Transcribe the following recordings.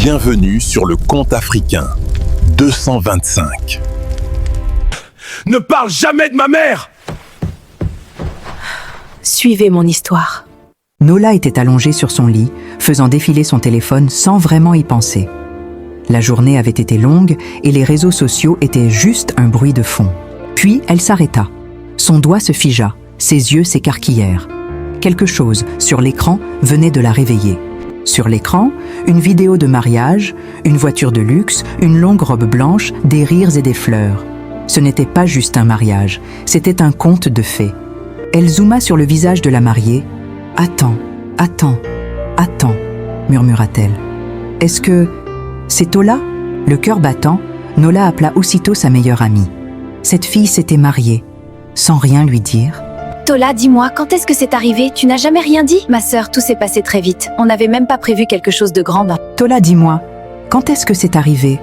Bienvenue sur le compte africain 225. Ne parle jamais de ma mère! Suivez mon histoire. Nola était allongée sur son lit, faisant défiler son téléphone sans vraiment y penser. La journée avait été longue et les réseaux sociaux étaient juste un bruit de fond. Puis elle s'arrêta. Son doigt se figea, ses yeux s'écarquillèrent. Quelque chose, sur l'écran, venait de la réveiller. Sur l'écran, une vidéo de mariage, une voiture de luxe, une longue robe blanche, des rires et des fleurs. Ce n'était pas juste un mariage, c'était un conte de fées. Elle zooma sur le visage de la mariée. « Attends, attends, attends », murmura-t-elle. « Est-ce que c'est Tola ?» Le cœur battant, Nola appela aussitôt sa meilleure amie. Cette fille s'était mariée, sans rien lui dire. Tola, dis-moi, quand est-ce que c'est arrivé? Tu n'as jamais rien dit? Ma sœur, tout s'est passé très vite. On n'avait même pas prévu quelque chose de grand. Tola, dis-moi, quand est-ce que c'est arrivé?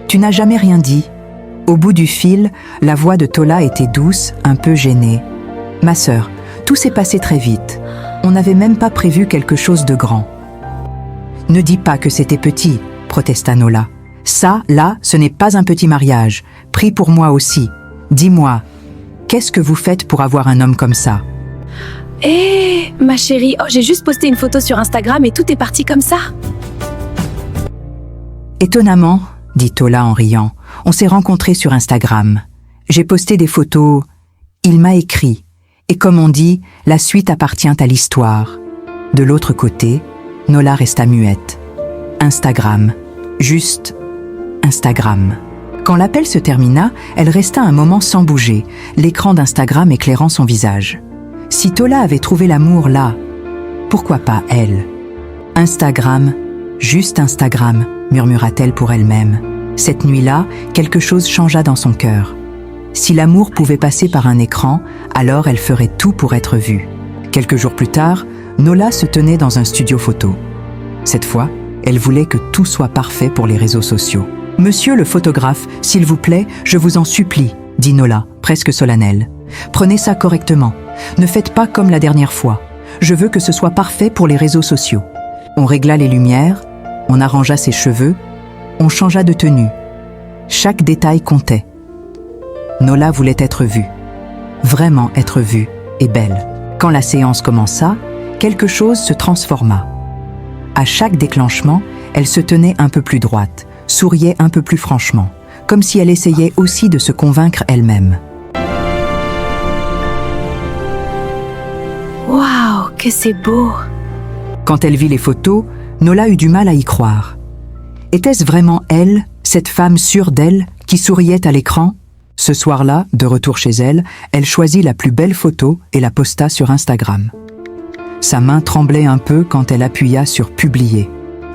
Tu n'as jamais rien dit. Au bout du fil, la voix de Tola était douce, un peu gênée. Ma sœur, tout s'est passé très vite. On n'avait même pas prévu quelque chose de grand. Ne dis pas que c'était petit, protesta Nola. Ça, là, ce n'est pas un petit mariage. Prie pour moi aussi. Dis-moi, qu'est-ce que vous faites pour avoir un homme comme ça? Ma chérie, j'ai juste posté une photo sur Instagram et tout est parti comme ça. Étonnamment, dit Tola en riant, on s'est rencontrés sur Instagram. J'ai posté des photos. Il m'a écrit. Et comme on dit, la suite appartient à l'histoire. De l'autre côté, Nola resta muette. Instagram. Juste Instagram. Quand l'appel se termina, elle resta un moment sans bouger, l'écran d'Instagram éclairant son visage. Si Tola avait trouvé l'amour là, pourquoi pas elle? Instagram, juste Instagram, murmura-t-elle pour elle-même. Cette nuit-là, quelque chose changea dans son cœur. Si l'amour pouvait passer par un écran, alors elle ferait tout pour être vue. Quelques jours plus tard, Nola se tenait dans un studio photo. Cette fois, elle voulait que tout soit parfait pour les réseaux sociaux. « Monsieur le photographe, s'il vous plaît, je vous en supplie », dit Nola, presque solennelle. « Prenez ça correctement. Ne faites pas comme la dernière fois. Je veux que ce soit parfait pour les réseaux sociaux. » On régla les lumières, on arrangea ses cheveux, on changea de tenue. Chaque détail comptait. Nola voulait être vue. Vraiment être vue et belle. Quand la séance commença, quelque chose se transforma. À chaque déclenchement, elle se tenait un peu plus droite, souriait un peu plus franchement, comme si elle essayait aussi de se convaincre elle-même. Waouh, que c'est beau! Quand elle vit les photos, Nola eut du mal à y croire. Était-ce vraiment elle, cette femme sûre d'elle, qui souriait à l'écran? Ce soir-là, de retour chez elle, elle choisit la plus belle photo et la posta sur Instagram. Sa main tremblait un peu quand elle appuya sur « Publier ».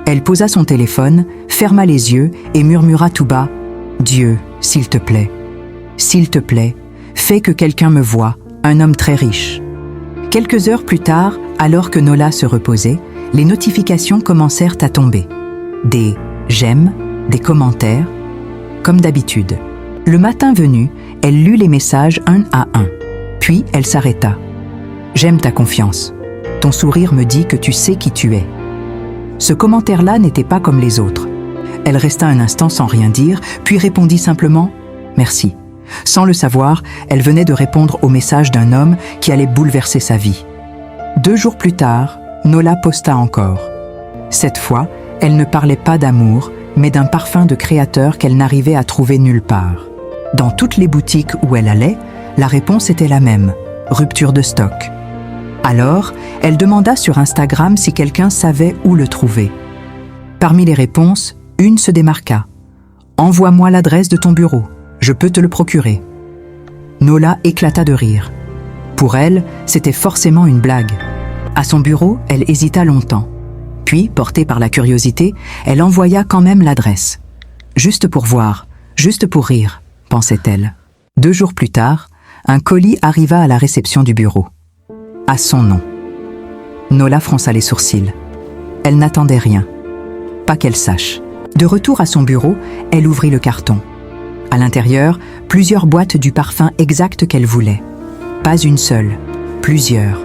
Elle posa son téléphone, ferma les yeux et murmura tout bas « Dieu, s'il te plaît, fais que quelqu'un me voie, un homme très riche. » Quelques heures plus tard, alors que Nola se reposait, les notifications commencèrent à tomber. Des « j'aime », des commentaires, comme d'habitude. Le matin venu, elle lut les messages un à un. Puis elle s'arrêta. « J'aime ta confiance. Ton sourire me dit que tu sais qui tu es. » Ce commentaire-là n'était pas comme les autres. Elle resta un instant sans rien dire, puis répondit simplement « Merci ». Sans le savoir, elle venait de répondre au message d'un homme qui allait bouleverser sa vie. 2 jours plus tard, Nola posta encore. Cette fois, elle ne parlait pas d'amour, mais d'un parfum de créateur qu'elle n'arrivait à trouver nulle part. Dans toutes les boutiques où elle allait, la réponse était la même, rupture de stock. Alors, elle demanda sur Instagram si quelqu'un savait où le trouver. Parmi les réponses, une se démarqua. « Envoie-moi l'adresse de ton bureau, je peux te le procurer. » Nola éclata de rire. Pour elle, c'était forcément une blague. À son bureau, elle hésita longtemps. Puis, portée par la curiosité, elle envoya quand même l'adresse. Juste pour voir, juste pour rire, pensait-elle. 2 jours plus tard, un colis arriva à la réception du bureau. À son nom. Nola fronça les sourcils. Elle n'attendait rien. Pas qu'elle sache. De retour à son bureau, elle ouvrit le carton. À l'intérieur, plusieurs boîtes du parfum exact qu'elle voulait. Pas une seule, plusieurs.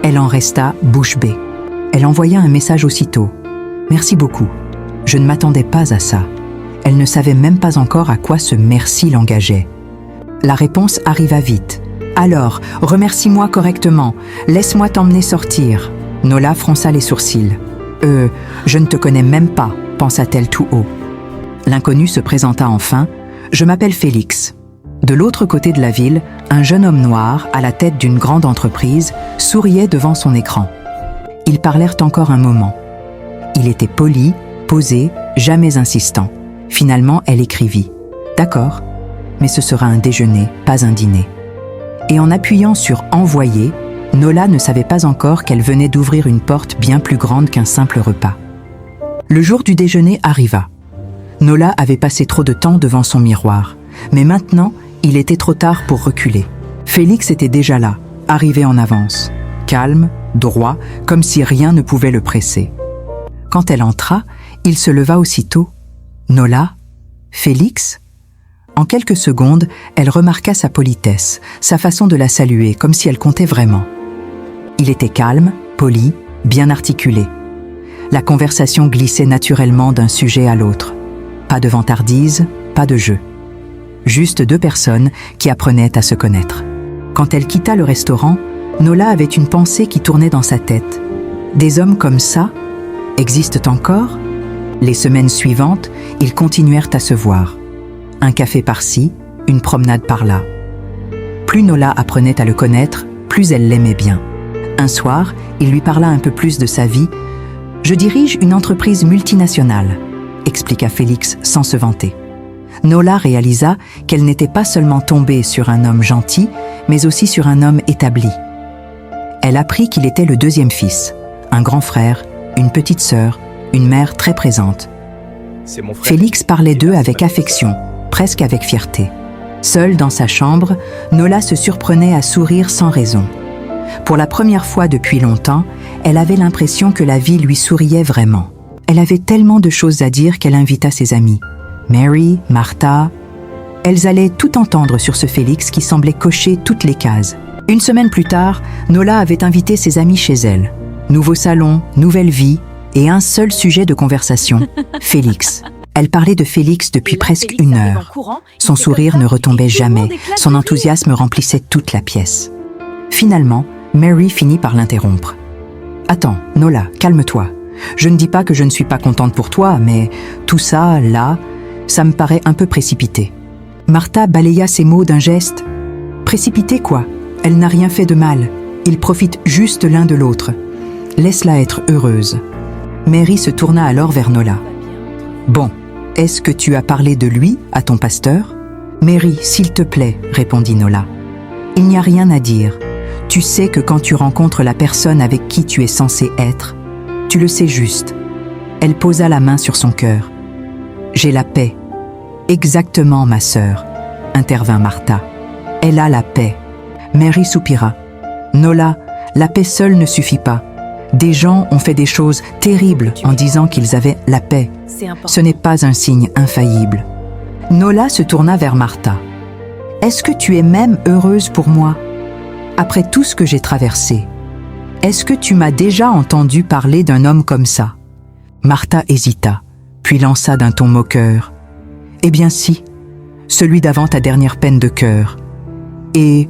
Elle en resta bouche bée. Elle envoya un message aussitôt. « Merci beaucoup. Je ne m'attendais pas à ça. Elle ne savait même pas encore à quoi ce merci l'engageait. La réponse arriva vite. Alors, remercie-moi correctement. Laisse-moi t'emmener sortir. Nola fronça les sourcils. Je ne te connais même pas, pensa-t-elle tout haut. L'inconnu se présenta enfin. Je m'appelle Félix. De l'autre côté de la ville, un jeune homme noir, à la tête d'une grande entreprise, souriait devant son écran. Ils parlèrent encore un moment. Il était poli, posé, jamais insistant. Finalement, elle écrivit « D'accord, mais ce sera un déjeuner, pas un dîner. » Et en appuyant sur « Envoyer », Nola ne savait pas encore qu'elle venait d'ouvrir une porte bien plus grande qu'un simple repas. Le jour du déjeuner arriva. Nola avait passé trop de temps devant son miroir, mais maintenant, il était trop tard pour reculer. Félix était déjà là, arrivé en avance, calme, droit, comme si rien ne pouvait le presser. Quand elle entra, il se leva aussitôt. « Nola ? Félix ?» En quelques secondes, elle remarqua sa politesse, sa façon de la saluer, comme si elle comptait vraiment. Il était calme, poli, bien articulé. La conversation glissait naturellement d'un sujet à l'autre. Pas de vantardise, pas de jeu. Juste deux personnes qui apprenaient à se connaître. Quand elle quitta le restaurant, Nola avait une pensée qui tournait dans sa tête. Des hommes comme ça existent encore ? Les semaines suivantes, ils continuèrent à se voir. Un café par-ci, une promenade par-là. Plus Nola apprenait à le connaître, plus elle l'aimait bien. Un soir, il lui parla un peu plus de sa vie. « Je dirige une entreprise multinationale », expliqua Félix sans se vanter. Nola réalisa qu'elle n'était pas seulement tombée sur un homme gentil, mais aussi sur un homme établi. Elle apprit qu'il était le deuxième fils, un grand frère, une petite sœur, une mère très présente. Félix parlait d'eux avec affection, presque avec fierté. Seule dans sa chambre, Nola se surprenait à sourire sans raison. Pour la première fois depuis longtemps, elle avait l'impression que la vie lui souriait vraiment. Elle avait tellement de choses à dire qu'elle invita ses amis. Mary, Martha... Elles allaient tout entendre sur ce Félix qui semblait cocher toutes les cases. Une semaine plus tard, Nola avait invité ses amis chez elle. Nouveau salon, nouvelle vie, et un seul sujet de conversation, Félix. Elle parlait de Félix depuis presque une heure. Son sourire ne retombait jamais, son enthousiasme remplissait toute la pièce. Finalement, Mary finit par l'interrompre. « Attends, Nola, calme-toi. Je ne dis pas que je ne suis pas contente pour toi, mais tout ça, là, ça me paraît un peu précipité. » Martha balaya ses mots d'un geste. « Précipité quoi? Elle n'a rien fait de mal. Ils profitent juste l'un de l'autre. Laisse-la être heureuse. » Mary se tourna alors vers Nola. « Bon, est-ce que tu as parlé de lui à ton pasteur ?»« Mary, s'il te plaît, » répondit Nola. « Il n'y a rien à dire. Tu sais que quand tu rencontres la personne avec qui tu es censé être, tu le sais juste. » Elle posa la main sur son cœur. « J'ai la paix. »« Exactement, ma sœur, » intervint Martha. « Elle a la paix. » Mary soupira. « Nola, la paix seule ne suffit pas. Des gens ont fait des choses terribles en disant qu'ils avaient la paix. Ce n'est pas un signe infaillible. » Nola se tourna vers Martha. « Est-ce que tu es même heureuse pour moi? Après tout ce que j'ai traversé, est-ce que tu m'as déjà entendu parler d'un homme comme ça ?» Martha hésita, puis lança d'un ton moqueur. « Eh bien si, celui d'avant ta dernière peine de cœur. Et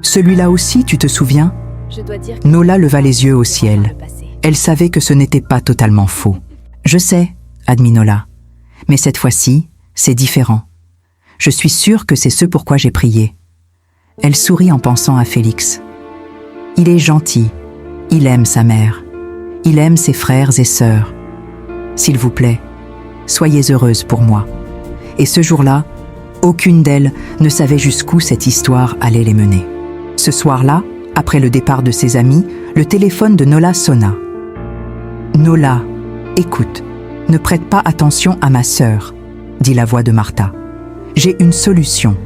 celui-là aussi, tu te souviens ?» Nola leva les yeux au ciel. Elle savait que ce n'était pas totalement faux. « Je sais, » admit Nola, « mais cette fois-ci, c'est différent. Je suis sûre que c'est ce pourquoi j'ai prié. » Elle sourit en pensant à Félix. Il est gentil, il aime sa mère, il aime ses frères et sœurs. S'il vous plaît, soyez heureuse pour moi. Et ce jour-là, aucune d'elles ne savait jusqu'où cette histoire allait les mener. Ce soir-là, après le départ de ses amis, le téléphone de Nola sonna. « Nola, écoute, ne prête pas attention à ma sœur, » dit la voix de Martha. « J'ai une solution.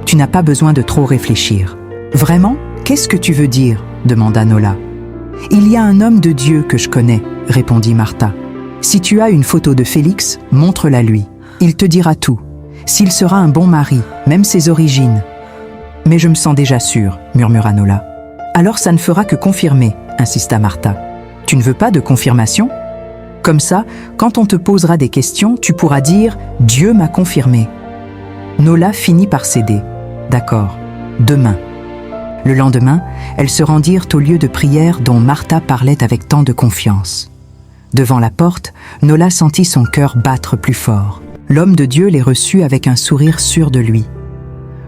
Tu n'as pas besoin de trop réfléchir. »« Vraiment? Qu'est-ce que tu veux dire ?» demanda Nola. « Il y a un homme de Dieu que je connais, » répondit Martha. « Si tu as une photo de Félix, montre-la lui. Il te dira tout. S'il sera un bon mari, même ses origines. »« Mais je me sens déjà sûre, » murmura Nola. « Alors ça ne fera que confirmer, » insista Martha. « Tu ne veux pas de confirmation ?»« Comme ça, quand on te posera des questions, tu pourras dire « Dieu m'a confirmé ». Nola finit par céder. D'accord, demain. Le lendemain, elles se rendirent au lieu de prière dont Martha parlait avec tant de confiance. Devant la porte, Nola sentit son cœur battre plus fort. L'homme de Dieu les reçut avec un sourire sûr de lui.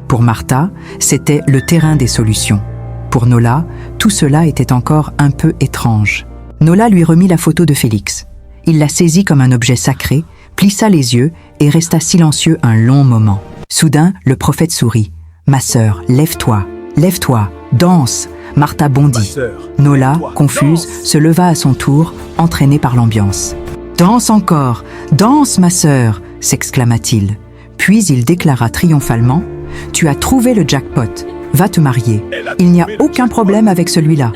Pour Martha, c'était le terrain des solutions. Pour Nola, tout cela était encore un peu étrange. Nola lui remit la photo de Félix. Il la saisit comme un objet sacré, plissa les yeux et resta silencieux un long moment. Soudain, le prophète sourit. « Ma sœur, lève-toi, lève-toi, danse !» Martha bondit. Nola, confuse, se leva à son tour, entraînée par l'ambiance. « Danse encore, danse, ma sœur !» s'exclama-t-il. Puis il déclara triomphalement « Tu as trouvé le jackpot, va te marier. Il n'y a aucun problème avec celui-là. »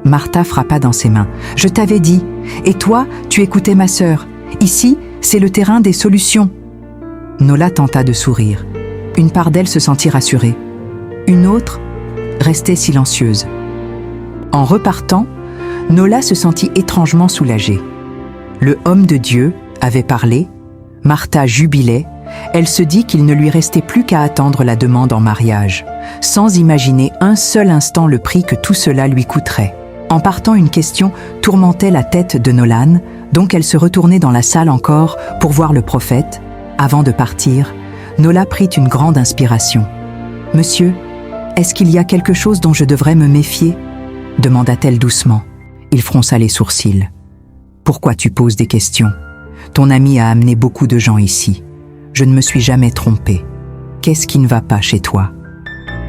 Martha frappa dans ses mains. « Je t'avais dit. Et toi, tu écoutais ma sœur. Ici, c'est le terrain des solutions. » Nola tenta de sourire. Une part d'elle se sentit rassurée. Une autre restait silencieuse. En repartant, Nola se sentit étrangement soulagée. Le homme de Dieu avait parlé, Martha jubilait, elle se dit qu'il ne lui restait plus qu'à attendre la demande en mariage, sans imaginer un seul instant le prix que tout cela lui coûterait. En partant, une question tourmentait la tête de Nolan, donc elle se retournait dans la salle encore pour voir le prophète. Avant de partir, Nola prit une grande inspiration. « Monsieur, est-ce qu'il y a quelque chose dont je devrais me méfier ?» demanda-t-elle doucement. Il fronça les sourcils. « Pourquoi tu poses des questions ? Ton ami a amené beaucoup de gens ici. Je ne me suis jamais trompée. Qu'est-ce qui ne va pas chez toi ?»«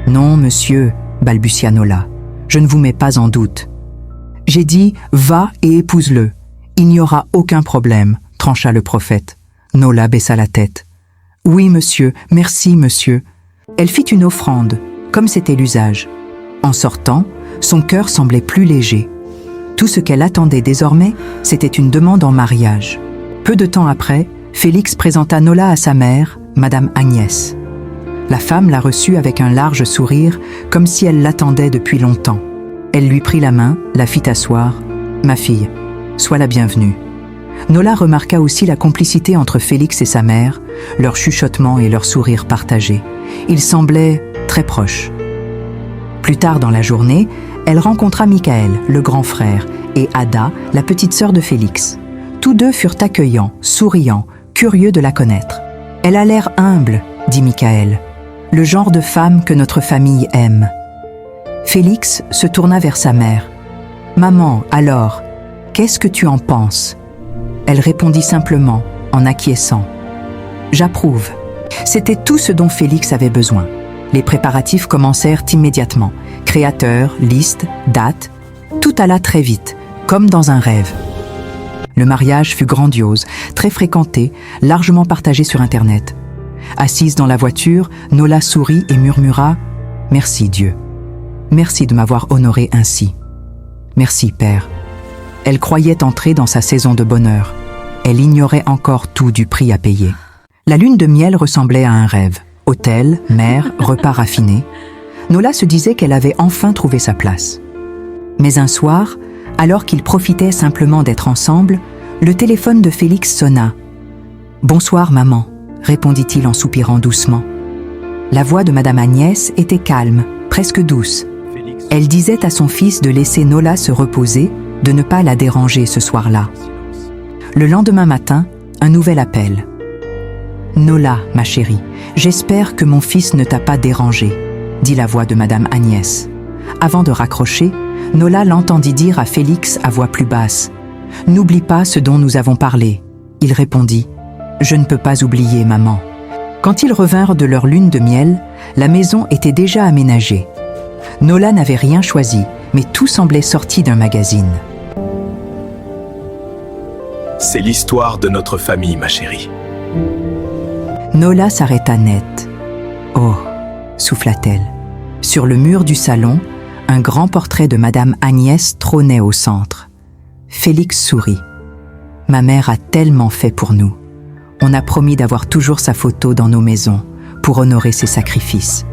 Non, monsieur, » balbutia Nola. « Je ne vous mets pas en doute. »« J'ai dit, va et épouse-le. Il n'y aura aucun problème, » trancha le prophète. Nola baissa la tête. « Oui, monsieur, merci, monsieur. » Elle fit une offrande, comme c'était l'usage. En sortant, son cœur semblait plus léger. Tout ce qu'elle attendait désormais, c'était une demande en mariage. Peu de temps après, Félix présenta Nola à sa mère, Madame Agnès. La femme la reçut avec un large sourire, comme si elle l'attendait depuis longtemps. Elle lui prit la main, la fit asseoir. « Ma fille, sois la bienvenue. » Nola remarqua aussi la complicité entre Félix et sa mère, leur chuchotement et leur sourire partagés. Ils semblaient très proches. Plus tard dans la journée, elle rencontra Michael, le grand frère, et Ada, la petite sœur de Félix. Tous deux furent accueillants, souriants, curieux de la connaître. « Elle a l'air humble, » dit Michael, « le genre de femme que notre famille aime. » Félix se tourna vers sa mère. « Maman, alors, qu'est-ce que tu en penses ?» Elle répondit simplement, en acquiesçant. « J'approuve. » C'était tout ce dont Félix avait besoin. Les préparatifs commencèrent immédiatement. Créateurs, listes, dates, tout alla très vite, comme dans un rêve. Le mariage fut grandiose, très fréquenté, largement partagé sur Internet. Assise dans la voiture, Nola sourit et murmura « Merci Dieu. Merci de m'avoir honorée ainsi. Merci Père. » Elle croyait entrer dans sa saison de bonheur. Elle ignorait encore tout du prix à payer. La lune de miel ressemblait à un rêve. Hôtel, mer, repas raffinés. Nola se disait qu'elle avait enfin trouvé sa place. Mais un soir, alors qu'ils profitaient simplement d'être ensemble, le téléphone de Félix sonna. « Bonsoir maman », répondit-il en soupirant doucement. La voix de Madame Agnès était calme, presque douce. Elle disait à son fils de laisser Nola se reposer, de ne pas la déranger ce soir-là. Le lendemain matin, un nouvel appel. « Nola, ma chérie, j'espère que mon fils ne t'a pas dérangée, » dit la voix de Madame Agnès. Avant de raccrocher, Nola l'entendit dire à Félix à voix plus basse. « N'oublie pas ce dont nous avons parlé. » Il répondit. « Je ne peux pas oublier, maman. » Quand ils revinrent de leur lune de miel, la maison était déjà aménagée. Nola n'avait rien choisi, mais tout semblait sorti d'un magazine. C'est l'histoire de notre famille, ma chérie. Nola s'arrêta net. « Oh !» souffla-t-elle. Sur le mur du salon, un grand portrait de Madame Agnès trônait au centre. Félix sourit. « Ma mère a tellement fait pour nous. On a promis d'avoir toujours sa photo dans nos maisons pour honorer ses sacrifices. »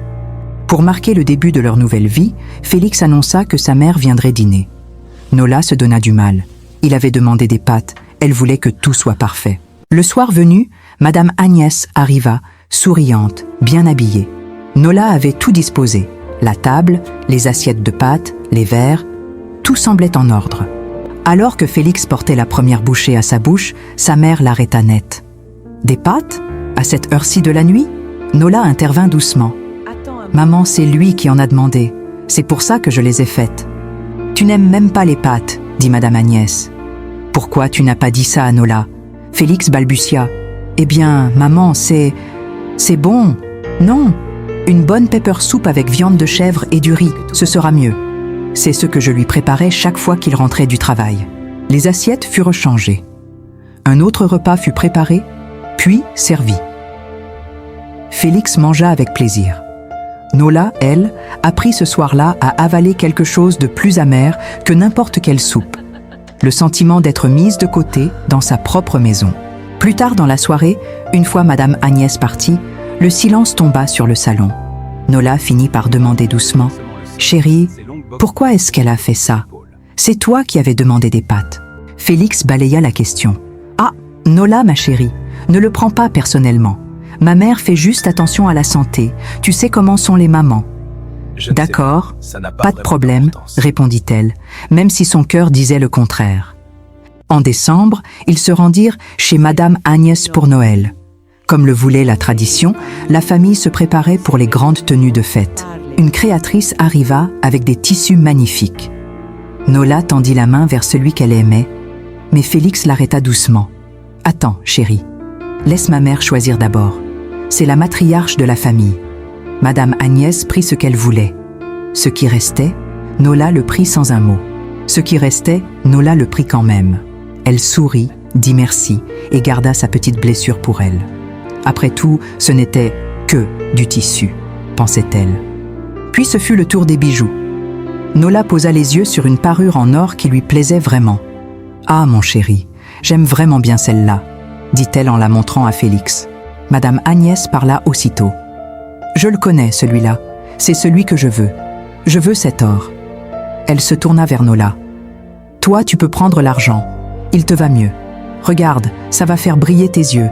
Pour marquer le début de leur nouvelle vie, Félix annonça que sa mère viendrait dîner. Nola se donna du mal. Il avait demandé des pâtes, Elle voulait que tout soit parfait. Le soir venu, Madame Agnès arriva, souriante, bien habillée. Nola avait tout disposé. La table, les assiettes de pâtes, les verres, tout semblait en ordre. Alors que Félix portait la première bouchée à sa bouche, sa mère l'arrêta net. « Des pâtes? À cette heure-ci de la nuit ?» Nola intervint doucement. « Maman, c'est lui qui en a demandé. C'est pour ça que je les ai faites. »« Tu n'aimes même pas les pâtes, » dit Madame Agnès. « Pourquoi tu n'as pas dit ça à Nola ?» Félix balbutia. « Eh bien, maman, c'est bon. Non, une bonne pepper soup avec viande de chèvre et du riz, ce sera mieux. » C'est ce que je lui préparais chaque fois qu'il rentrait du travail. Les assiettes furent changées. Un autre repas fut préparé, puis servi. Félix mangea avec plaisir. Nola, elle, apprit ce soir-là à avaler quelque chose de plus amer que n'importe quelle soupe. Le sentiment d'être mise de côté dans sa propre maison. Plus tard dans la soirée, une fois Madame Agnès partie, le silence tomba sur le salon. Nola finit par demander doucement « Chérie, pourquoi est-ce qu'elle a fait ça? C'est toi qui avais demandé des pâtes. » Félix balaya la question. « Ah, Nola, ma chérie, ne le prends pas personnellement. Ma mère fait juste attention à la santé. Tu sais comment sont les mamans. » « D'accord, pas de problème, » répondit-elle, même si son cœur disait le contraire. En décembre, ils se rendirent chez Madame Agnès pour Noël. Comme le voulait la tradition, la famille se préparait pour les grandes tenues de fête. Une créatrice arriva avec des tissus magnifiques. Nola tendit la main vers celui qu'elle aimait, mais Félix l'arrêta doucement. « Attends, chérie, laisse ma mère choisir d'abord. C'est la matriarche de la famille. » Madame Agnès prit ce qu'elle voulait. Ce qui restait, Nola le prit sans un mot. Ce qui restait, Nola le prit quand même. Elle sourit, dit merci et garda sa petite blessure pour elle. Après tout, ce n'était que du tissu, pensait-elle. Puis ce fut le tour des bijoux. Nola posa les yeux sur une parure en or qui lui plaisait vraiment. « Ah, mon chéri, j'aime vraiment bien celle-là, » dit-elle en la montrant à Félix. Madame Agnès parla aussitôt. « Je le connais, celui-là. C'est celui que je veux. Je veux cet or. » Elle se tourna vers Nola. « Toi, tu peux prendre l'argent. Il te va mieux. Regarde, ça va faire briller tes yeux. »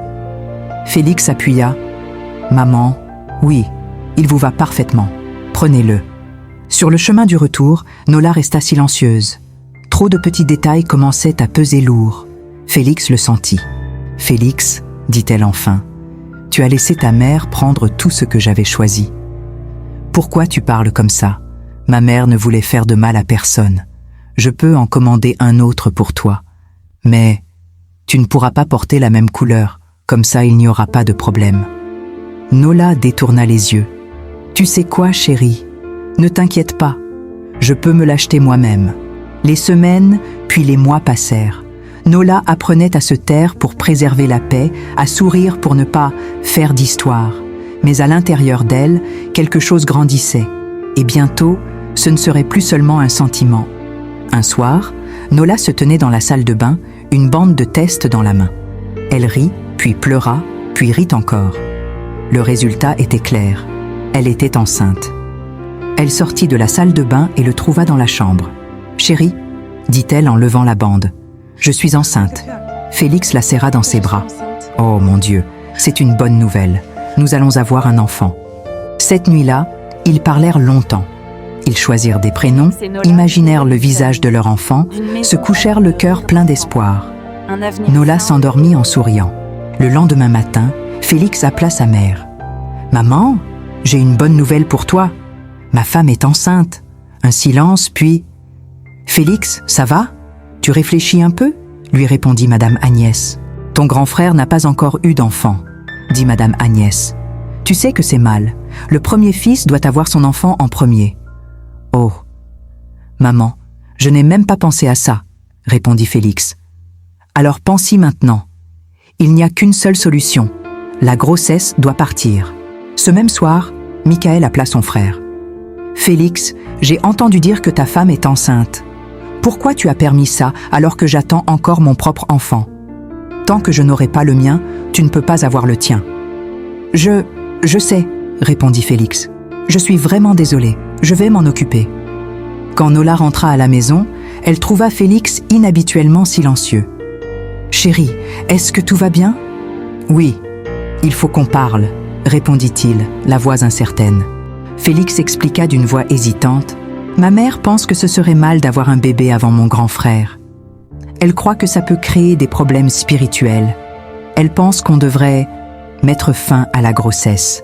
Félix appuya. « Maman, oui, il vous va parfaitement. Prenez-le. » Sur le chemin du retour, Nola resta silencieuse. Trop de petits détails commençaient à peser lourd. Félix le sentit. « Félix, dit-elle enfin, tu as laissé ta mère prendre tout ce que j'avais choisi. Pourquoi tu parles comme ça? Ma mère ne voulait faire de mal à personne. Je peux en commander un autre pour toi. Mais tu ne pourras pas porter la même couleur, comme ça il n'y aura pas de problème. » Nola détourna les yeux. « Tu sais quoi, chérie? Ne t'inquiète pas. Je peux me l'acheter moi-même. » Les semaines, puis les mois passèrent. Nola apprenait à se taire pour préserver la paix, à sourire pour ne pas faire d'histoire. Mais à l'intérieur d'elle, quelque chose grandissait. Et bientôt, ce ne serait plus seulement un sentiment. Un soir, Nola se tenait dans la salle de bain, une bande de test dans la main. Elle rit, puis pleura, puis rit encore. Le résultat était clair. Elle était enceinte. Elle sortit de la salle de bain et le trouva dans la chambre. « Chérie, » dit-elle en levant la bande. « Je suis enceinte. » Félix la serra dans ses bras. « Oh mon Dieu, c'est une bonne nouvelle. Nous allons avoir un enfant. » Cette nuit-là, ils parlèrent longtemps. Ils choisirent des prénoms, imaginèrent le visage de leur enfant, se couchèrent le cœur plein d'espoir. Nola s'endormit en souriant. Le lendemain matin, Félix appela sa mère. « Maman, j'ai une bonne nouvelle pour toi. Ma femme est enceinte. » Un silence, puis... « Félix, ça va? Tu réfléchis un peu ?» lui répondit Madame Agnès. « Ton grand frère n'a pas encore eu d'enfant, » dit Madame Agnès. « Tu sais que c'est mal. Le premier fils doit avoir son enfant en premier. »« Oh, maman, je n'ai même pas pensé à ça, » répondit Félix. « Alors pense-y maintenant. Il n'y a qu'une seule solution. La grossesse doit partir. » Ce même soir, Michael appela son frère. « Félix, j'ai entendu dire que ta femme est enceinte. Pourquoi tu as permis ça alors que j'attends encore mon propre enfant? Tant que je n'aurai pas le mien, tu ne peux pas avoir le tien. »« Je sais, » répondit Félix. « Je suis vraiment désolée, je vais m'en occuper. » Quand Nola rentra à la maison, elle trouva Félix inhabituellement silencieux. « Chérie, est-ce que tout va bien? Oui, il faut qu'on parle, répondit-il, la voix incertaine. Félix expliqua d'une voix hésitante. Ma mère pense que ce serait mal d'avoir un bébé avant mon grand frère. Elle croit que ça peut créer des problèmes spirituels. Elle pense qu'on devrait mettre fin à la grossesse.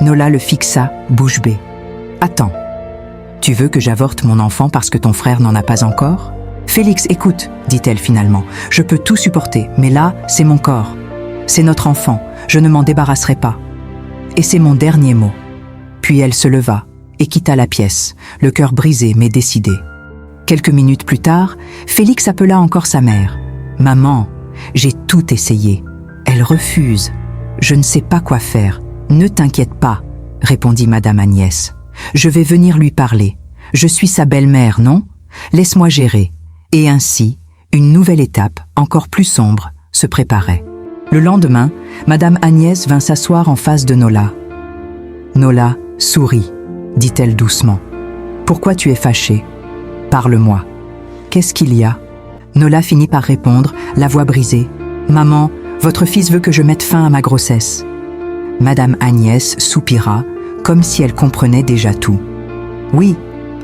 Nola le fixa, bouche bée. Attends, tu veux que j'avorte mon enfant parce que ton frère n'en a pas encore? Félix, écoute, dit-elle finalement, je peux tout supporter, mais là, c'est mon corps. C'est notre enfant, je ne m'en débarrasserai pas. Et c'est mon dernier mot. Puis elle se leva et quitta la pièce, le cœur brisé mais décidé. Quelques minutes plus tard, Félix appela encore sa mère. « Maman, j'ai tout essayé. Elle refuse. Je ne sais pas quoi faire. Ne t'inquiète pas, répondit Madame Agnès. Je vais venir lui parler. Je suis sa belle-mère, non? Laisse-moi gérer. Et ainsi, une nouvelle étape, encore plus sombre, se préparait. Le lendemain, Madame Agnès vint s'asseoir en face de Nola. Nola sourit, dit-elle doucement. Pourquoi tu es fâchée? Parle-moi. Qu'est-ce qu'il y a? Nola finit par répondre, la voix brisée. Maman, votre fils veut que je mette fin à ma grossesse. Madame Agnès soupira, comme si elle comprenait déjà tout. Oui,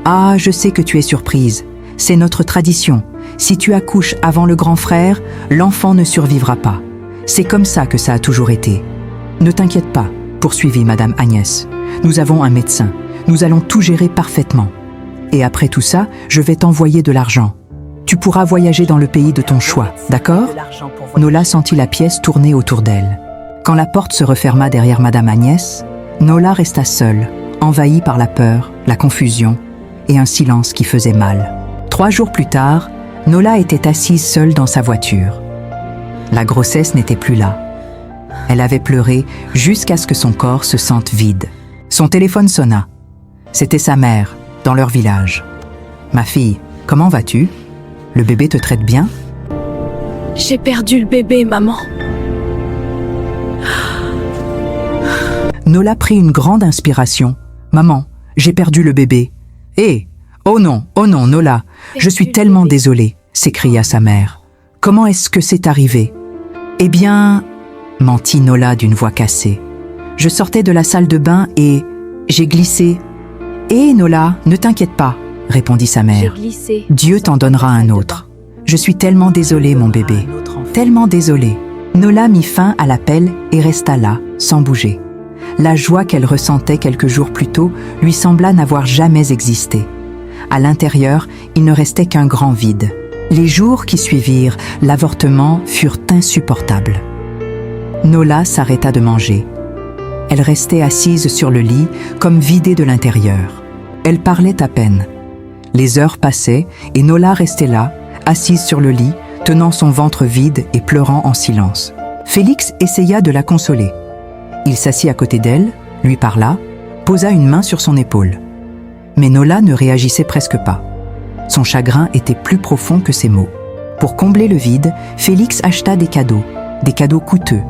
ah, je sais que tu es surprise. C'est notre tradition. Si tu accouches avant le grand frère, l'enfant ne survivra pas. C'est comme ça que ça a toujours été. Ne t'inquiète pas, poursuivit Madame Agnès. Nous avons un médecin. Nous allons tout gérer parfaitement. Et après tout ça, je vais t'envoyer de l'argent. Tu pourras voyager dans le pays de ton choix, d'accord? Nola sentit la pièce tourner autour d'elle. Quand la porte se referma derrière Madame Agnès, Nola resta seule, envahie par la peur, la confusion et un silence qui faisait mal. 3 jours plus tard, Nola était assise seule dans sa voiture. La grossesse n'était plus là. Elle avait pleuré jusqu'à ce que son corps se sente vide. Son téléphone sonna. C'était sa mère, dans leur village. « Ma fille, comment vas-tu? Le bébé te traite bien? » J'ai perdu le bébé, maman. Nola prit une grande inspiration. « Maman, j'ai perdu le bébé. »« Eh, oh non, Nola, je suis tellement désolée, » s'écria sa mère. « Comment est-ce que c'est arrivé? » « Eh bien, » mentit Nola d'une voix cassée. « Je sortais de la salle de bain et j'ai glissé. »« Eh, Nola, ne t'inquiète pas, » répondit sa mère. « Dieu t'en donnera un autre. Je suis tellement désolée, mon bébé. Tellement désolée. » Nola mit fin à l'appel et resta là, sans bouger. La joie qu'elle ressentait quelques jours plus tôt lui sembla n'avoir jamais existé. À l'intérieur, il ne restait qu'un grand vide. Les jours qui suivirent l'avortement furent insupportables. Nola s'arrêta de manger. Elle restait assise sur le lit, comme vidée de l'intérieur. Elle parlait à peine. Les heures passaient et Nola restait là, assise sur le lit, tenant son ventre vide et pleurant en silence. Félix essaya de la consoler. Il s'assit à côté d'elle, lui parla, posa une main sur son épaule. Mais Nola ne réagissait presque pas. Son chagrin était plus profond que ses mots. Pour combler le vide, Félix acheta des cadeaux coûteux.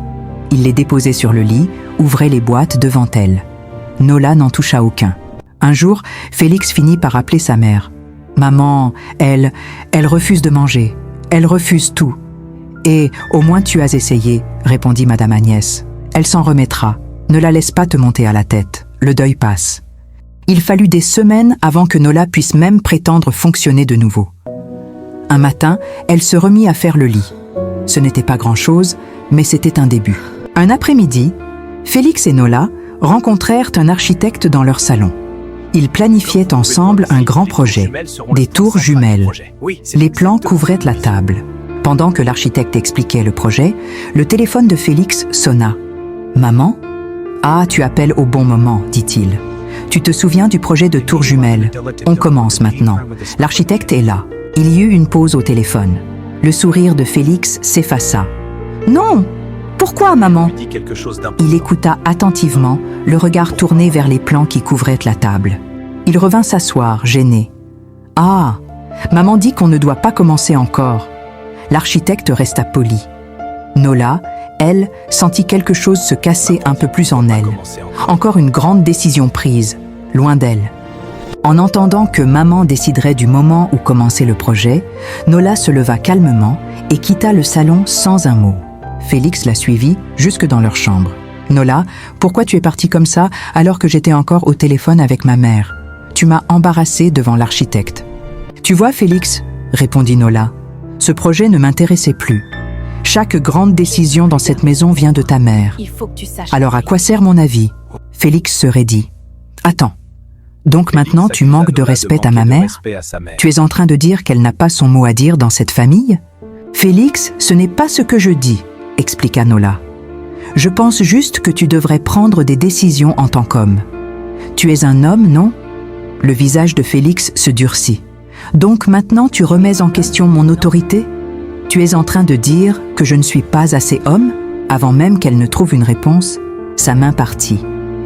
Il les déposait sur le lit, ouvrait les boîtes devant elle. Nola n'en toucha aucun. Un jour, Félix finit par appeler sa mère. « Maman, elle refuse de manger. Elle refuse tout. »« Et au moins tu as essayé, » répondit Madame Agnès. « Elle s'en remettra. Ne la laisse pas te monter à la tête. Le deuil passe. » Il fallut des semaines avant que Nola puisse même prétendre fonctionner de nouveau. Un matin, elle se remit à faire le lit. Ce n'était pas grand-chose, mais c'était un début. Un après-midi, Félix et Nola rencontrèrent un architecte dans leur salon. Ils planifiaient ensemble un grand projet, des tours jumelles. Les plans couvraient la table. Pendant que l'architecte expliquait le projet, le téléphone de Félix sonna. « Maman ? Ah, tu appelles au bon moment, dit-il. Tu te souviens du projet de tour jumelles? On commence maintenant. L'architecte est là. Il y eut une pause au téléphone. Le sourire de Félix s'effaça. « Non! Pourquoi, maman ?» Il écouta attentivement, le regard tourné vers les plans qui couvraient la table. Il revint s'asseoir, gêné. « Ah! Maman dit qu'on ne doit pas commencer encore. » L'architecte resta poli. Nola, elle, sentit quelque chose se casser un peu plus en elle. Encore une grande décision prise, loin d'elle. En entendant que maman déciderait du moment où commençait le projet, Nola se leva calmement et quitta le salon sans un mot. Félix la suivit jusque dans leur chambre. « Nola, pourquoi tu es partie comme ça alors que j'étais encore au téléphone avec ma mère? Tu m'as embarrassée devant l'architecte. »« Tu vois, Félix, » répondit Nola, « ce projet ne m'intéressait plus. Chaque grande décision dans cette maison vient de ta mère. Il faut que tu saches. Alors à quoi sert mon avis ?» Félix se raidit. « Attends. Donc maintenant tu manques de respect à ma mère? Tu es en train de dire qu'elle n'a pas son mot à dire dans cette famille? » « Félix, ce n'est pas ce que je dis, » expliqua Nola. « Je pense juste que tu devrais prendre des décisions en tant qu'homme. Tu es un homme, non ?» Le visage de Félix se durcit. « Donc maintenant tu remets en question mon autorité? Tu es en train de dire que je ne suis pas assez homme ?» Avant même qu'elle ne trouve une réponse, sa main partit.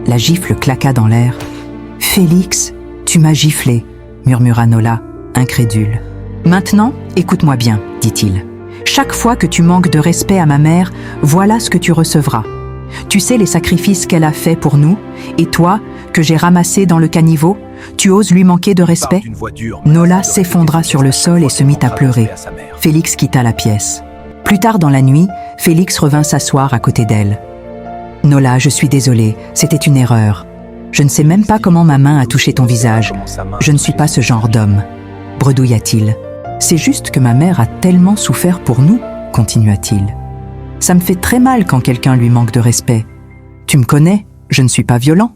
La gifle claqua dans l'air. « Félix, tu m'as giflé, » murmura Nola, incrédule. « Maintenant, écoute-moi bien, » dit-il. « Chaque fois que tu manques de respect à ma mère, voilà ce que tu recevras. Tu sais les sacrifices qu'elle a faits pour nous, et toi, que j'ai ramassé dans le caniveau, tu oses lui manquer de respect ?» Nola s'effondra sur le sol et se mit à pleurer. Félix quitta la pièce. Plus tard dans la nuit, Félix revint s'asseoir à côté d'elle. « Nola, je suis désolée, c'était une erreur. Je ne sais même pas comment ma main a touché ton visage. Je ne suis pas ce genre d'homme. » bredouilla-t-il. « C'est juste que ma mère a tellement souffert pour nous, » continua-t-il. « Ça me fait très mal quand quelqu'un lui manque de respect. Tu me connais, je ne suis pas violent. »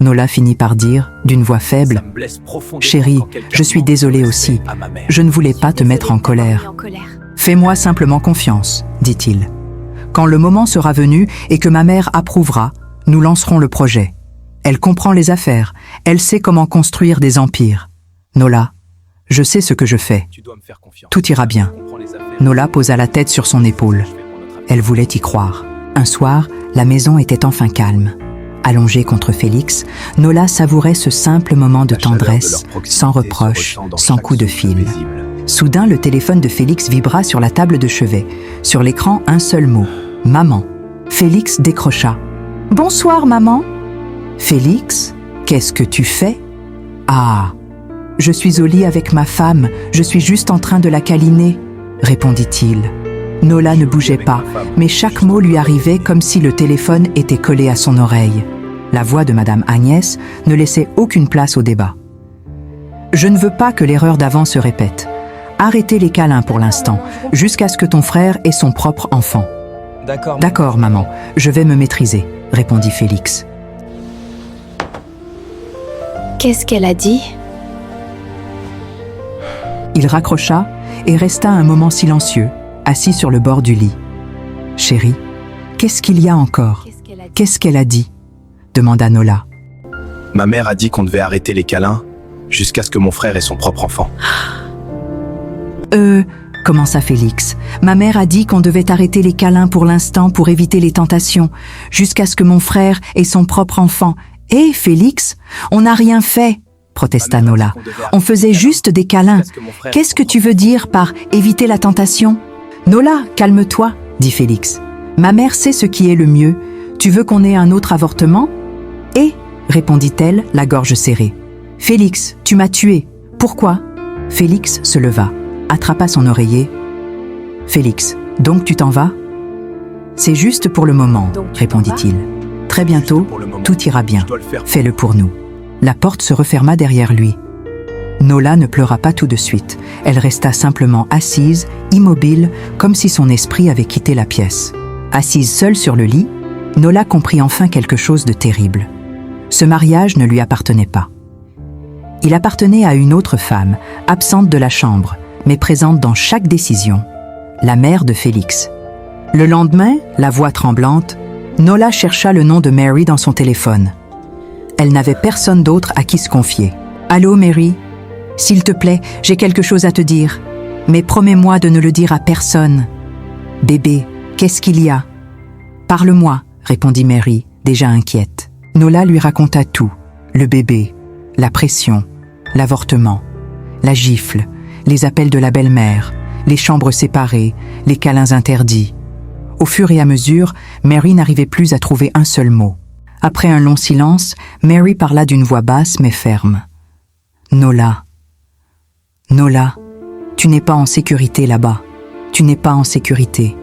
Nola finit par dire, d'une voix faible, « Chérie, je suis désolée aussi. Je ne voulais pas te mettre en colère. Fais-moi simplement confiance, » dit-il. « Quand le moment sera venu et que ma mère approuvera, nous lancerons le projet. Elle comprend les affaires, elle sait comment construire des empires. Nola, je sais ce que je fais. Tout ira bien. » Nola posa la tête sur son épaule. Elle voulait y croire. Un soir, la maison était enfin calme. Allongée contre Félix, Nola savourait ce simple moment de tendresse, sans reproche, sans coup de fil. Soudain, le téléphone de Félix vibra sur la table de chevet. Sur l'écran, un seul mot, « Maman ». Félix décrocha. « Bonsoir, maman ». « Félix, qu'est-ce que tu fais ?»« Ah, je suis au lit avec ma femme, je suis juste en train de la câliner, » répondit-il. Nola ne bougeait pas, mais chaque mot lui arrivait comme si le téléphone était collé à son oreille. La voix de Madame Agnès ne laissait aucune place au débat. « Je ne veux pas que l'erreur d'avant se répète. Arrêtez les câlins pour l'instant, jusqu'à ce que ton frère ait son propre enfant. »« D'accord, maman, je vais me maîtriser, » répondit Félix. Qu'est-ce qu'elle a dit? Il raccrocha et resta un moment silencieux, assis sur le bord du lit. « Chérie, qu'est-ce qu'il y a encore? Qu'est-ce qu'elle a dit ?» demanda Nola. « Ma mère a dit qu'on devait arrêter les câlins jusqu'à ce que mon frère ait son propre enfant. » commença Félix. « Ma mère a dit qu'on devait arrêter les câlins pour l'instant pour éviter les tentations, jusqu'à ce que mon « ait son propre enfant. Hé, Félix, on n'a rien fait !» protesta Nola. « On faisait juste des câlins. Qu'est-ce que tu veux dire par « éviter la tentation »?» Nola, calme-toi, dit Félix. « Ma mère sait ce qui est le mieux. Tu veux qu'on ait un autre avortement ?»« Eh !» répondit-elle, la gorge serrée. « Félix, tu m'as tué. Pourquoi ?» Félix se leva, attrapa son oreiller. « Félix, donc tu t'en vas ?»« C'est juste pour le moment, » répondit-il. « Très bientôt, tout ira bien. Fais-le pour nous. » La porte se referma derrière lui. Nola ne pleura pas tout de suite. Elle resta simplement assise, immobile, comme si son esprit avait quitté la pièce. Assise seule sur le lit, Nola comprit enfin quelque chose de terrible. Ce mariage ne lui appartenait pas. Il appartenait à une autre femme, absente de la chambre, mais présente dans chaque décision, la mère de Félix. Le lendemain, la voix tremblante, Nola chercha le nom de Mary dans son téléphone. Elle n'avait personne d'autre à qui se confier. « Allô, Mary ? S'il te plaît, j'ai quelque chose à te dire. Mais promets-moi de ne le dire à personne. »« Bébé, qu'est-ce qu'il y a ?»« Parle-moi, » répondit Mary, déjà inquiète. Nola lui raconta tout. Le bébé, la pression, l'avortement, la gifle, les appels de la belle-mère, les chambres séparées, les câlins interdits. Au fur et à mesure, Mary n'arrivait plus à trouver un seul mot. Après un long silence, Mary parla d'une voix basse mais ferme. « Nola, Nola, tu n'es pas en sécurité là-bas. tu n'es pas en sécurité.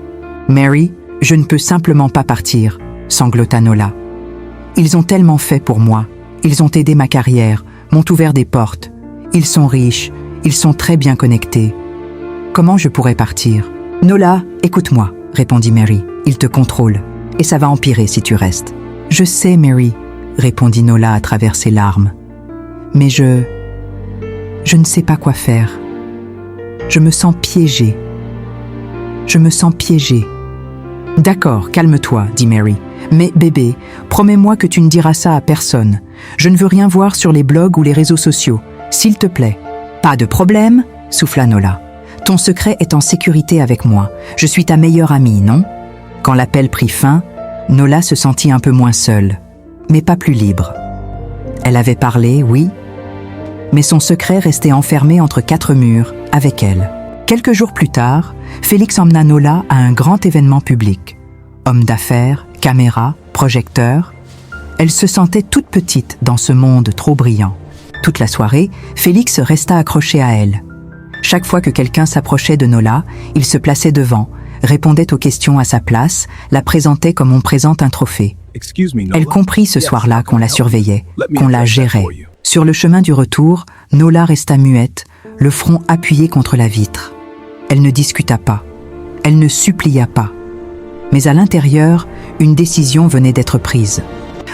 Mary, je ne peux simplement pas partir, sanglota Nola. Ils ont tellement fait pour moi. Ils ont aidé ma carrière, m'ont ouvert des portes. Ils sont riches, ils sont très bien connectés. Comment je pourrais partir? Nola, écoute-moi, répondit Mary. Il te contrôle, et ça va empirer si tu restes. Je sais, Mary, répondit Nola à travers ses larmes. Mais je ne sais pas quoi faire. Je me sens piégée. Je me sens piégée. D'accord, calme-toi, dit Mary. Mais bébé, promets-moi que tu ne diras ça à personne. Je ne veux rien voir sur les blogs ou les réseaux sociaux. S'il te plaît. Pas de problème, souffla Nola. Ton secret est en sécurité avec moi. Je suis ta meilleure amie, non? Quand l'appel prit fin, Nola se sentit un peu moins seule, mais pas plus libre. Elle avait parlé, oui, mais son secret restait enfermé entre 4 murs avec elle. Quelques jours plus tard, Félix emmena Nola à un grand événement public. Homme d'affaires, caméra, projecteur. Elle se sentait toute petite dans ce monde trop brillant. Toute la soirée, Félix resta accroché à elle. Chaque fois que quelqu'un s'approchait de Nola, il se plaçait devant, répondait aux questions à sa place, la présentait comme on présente un trophée. Elle comprit ce soir-là qu'on la surveillait, qu'on la gérait. Sur le chemin du retour, Nola resta muette, le front appuyé contre la vitre. Elle ne discuta pas. Elle ne supplia pas. Mais à l'intérieur, une décision venait d'être prise.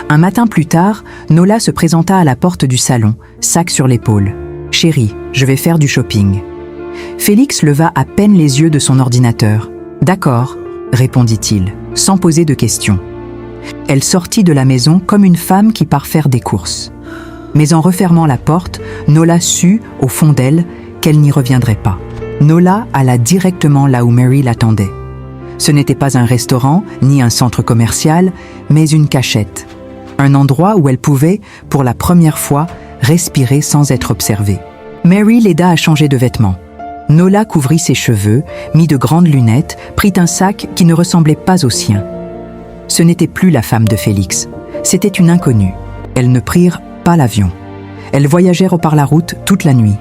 Un matin plus tard, Nola se présenta à la porte du salon, sac sur l'épaule. « Chérie, je vais faire du shopping. » Félix leva à peine les yeux de son ordinateur. « D'accord, » répondit-il, sans poser de questions. Elle sortit de la maison comme une femme qui part faire des courses. Mais en refermant la porte, Nola sut, au fond d'elle, qu'elle n'y reviendrait pas. Nola alla directement là où Mary l'attendait. Ce n'était pas un restaurant, ni un centre commercial, mais une cachette. Un endroit où elle pouvait, pour la première fois, respirer sans être observée. Mary l'aida à changer de vêtements. Nola couvrit ses cheveux, mit de grandes lunettes, prit un sac qui ne ressemblait pas au sien. Ce n'était plus la femme de Félix, c'était une inconnue. Elles ne prirent pas l'avion. Elles voyagèrent par la route toute la nuit.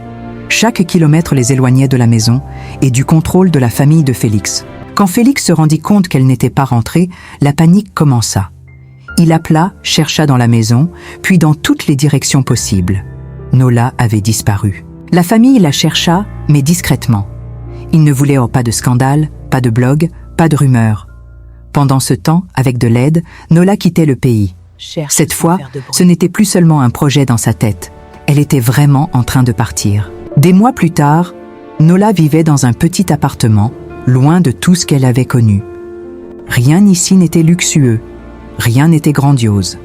Chaque kilomètre les éloignait de la maison et du contrôle de la famille de Félix. Quand Félix se rendit compte qu'elle n'était pas rentrée, la panique commença. Il appela, chercha dans la maison, puis dans toutes les directions possibles. Nola avait disparu. La famille la chercha, mais discrètement. Ils ne voulaient pas de scandale, pas de blog, pas de rumeurs. Pendant ce temps, avec de l'aide, Nola quittait le pays. Cette fois, ce n'était plus seulement un projet dans sa tête. Elle était vraiment en train de partir. Des mois plus tard, Nola vivait dans un petit appartement, loin de tout ce qu'elle avait connu. Rien ici n'était luxueux, rien n'était grandiose.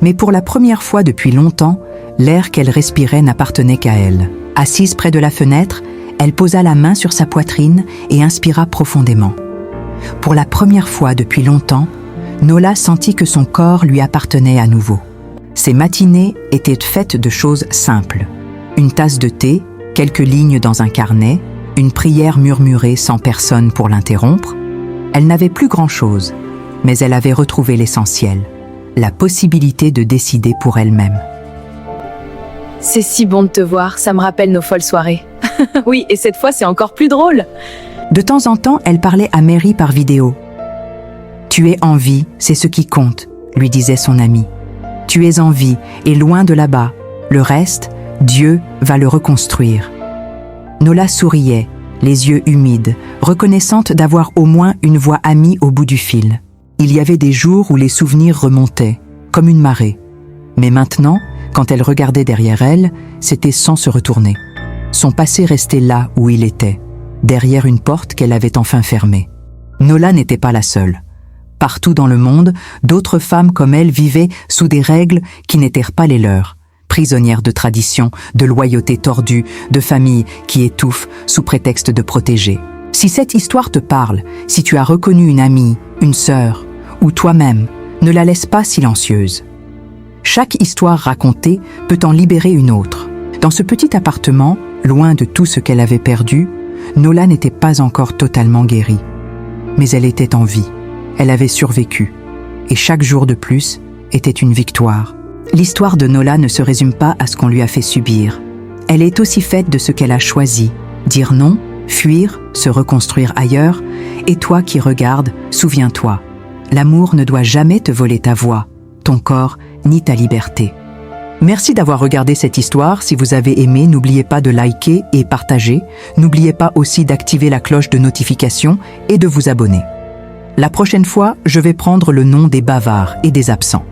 Mais pour la première fois depuis longtemps, l'air qu'elle respirait n'appartenait qu'à elle. Assise près de la fenêtre, elle posa la main sur sa poitrine et inspira profondément. Pour la première fois depuis longtemps, Nola sentit que son corps lui appartenait à nouveau. Ses matinées étaient faites de choses simples. Une tasse de thé, quelques lignes dans un carnet, une prière murmurée sans personne pour l'interrompre. Elle n'avait plus grand-chose, mais elle avait retrouvé l'essentiel, la possibilité de décider pour elle-même. C'est si bon de te voir, ça me rappelle nos folles soirées. Oui, et cette fois c'est encore plus drôle. De temps en temps, elle parlait à Mary par vidéo. « Tu es en vie, c'est ce qui compte », lui disait son amie. « Tu es en vie et loin de là-bas. Le reste, Dieu va le reconstruire. » Nola souriait, les yeux humides, reconnaissante d'avoir au moins une voix amie au bout du fil. Il y avait des jours où les souvenirs remontaient, comme une marée. Mais maintenant, quand elle regardait derrière elle, c'était sans se retourner. Son passé restait là où il était, derrière une porte qu'elle avait enfin fermée. Nola n'était pas la seule. Partout dans le monde, d'autres femmes comme elle vivaient sous des règles qui n'étaient pas les leurs. Prisonnières de traditions, de loyauté tordue, de familles qui étouffent sous prétexte de protéger. Si cette histoire te parle, si tu as reconnu une amie, une sœur, ou toi-même, ne la laisse pas silencieuse. Chaque histoire racontée peut en libérer une autre. Dans ce petit appartement, loin de tout ce qu'elle avait perdu, Nola n'était pas encore totalement guérie. Mais elle était en vie, elle avait survécu, et chaque jour de plus était une victoire. L'histoire de Nola ne se résume pas à ce qu'on lui a fait subir. Elle est aussi faite de ce qu'elle a choisi, dire non fuir, se reconstruire ailleurs, et toi qui regardes, souviens-toi, l'amour ne doit jamais te voler ta voix, ton corps, ni ta liberté. Merci d'avoir regardé cette histoire. Si vous avez aimé, n'oubliez pas de liker et partager. N'oubliez pas aussi d'activer la cloche de notification et de vous abonner. La prochaine fois, je vais prendre le nom des bavards et des absents.